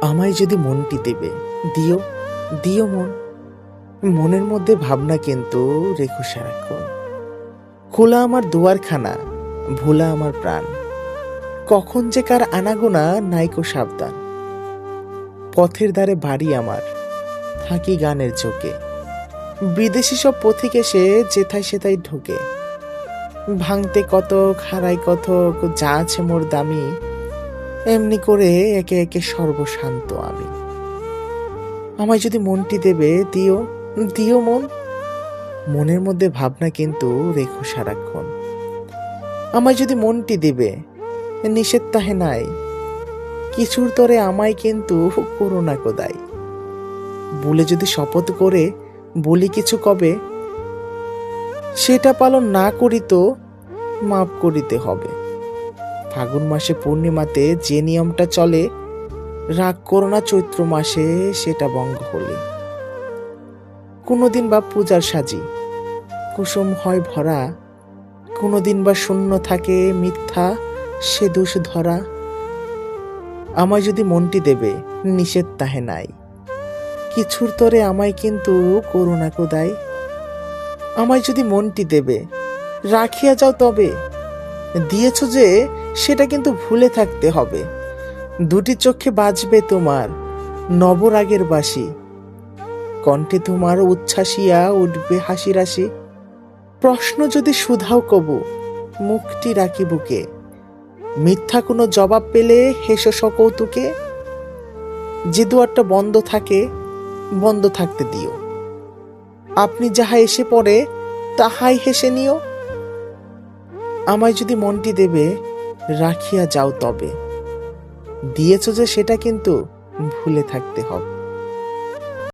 আমায় যদি মনটি দেবে, দিও, দিও মন। মনের মধ্যে ভাবনা কিন্তু রেখো সারাক্ষণ। খোলা আমার দুয়ারখানা, ভোলা আমার প্রাণ। কখন যে কার আনাগোনা নাইকো সাবধান। পথের ধারে বাড়ি আমার, থাকি গানের চোখে। বিদেশি সব পথিক এসে যেথায় সেথায় ঢোকে। ভাঙতে কত, হারাই কত, যা আছে মোর দামি। এমনি করে একে একে সর্বশান্ত আমি। আমায় যদি মনটি দেবে, দিও, দিও মন। মনের মধ্যে ভাবনা কিন্তু রেখো সারাক্ষণ। আমায় যদি মনটি দেবে, নিষেধ তাহে নাই। কিছুর তরে আমায় কিন্তু করো না কোদাই। বলে যদি শপথ করে বলি কিছু কবে, সেটা পালন না করি তো মাফ করিতে হবে। ফাগুন মাসে পূর্ণিমাতে যে নিয়মটা চলে, রাগ করো না চৈত্র মাসে সেটা ভঙ্গ হলে। কোনোদিন বা পূজার সাজি কুসুম হয় ভরা, কোনোদিন বা শূন্য থাকে মিথ্যা সে দোষ ধরা। আমায় যদি মনটি দেবে, নিষেধ তাহে নাই। কিছুর তরে আমায় কিন্তু করো না কোদাই। আমায় যদি মনটি দেবে, রাখিয়া যাও তবে। দিয়েছ যে সেটা কিন্তু ভুলে থাকতে হবে। দুটি চোখে বাজবে তোমার নবরাগের বাঁশি। কণ্ঠে তোমার উচ্ছ্বাসিয়া উঠবে হাসি রাশি। প্রশ্ন যদি শুধাও কবু, মুখটি রাখি বুকে। মিথ্যা কোনো জবাব পেলে হেসো সকৌতুকে। যে দুয়ারটা বন্ধ থাকে, বন্ধ থাকতে দিও। আপনি যাহা এসে পড়ে তাহাই হেসে নিও। আমায় যদি মনটি দেবে, রাখিয়া যাও তবে। দিয়েছ যে সেটা কিন্তু ভুলে থাকতে হবে।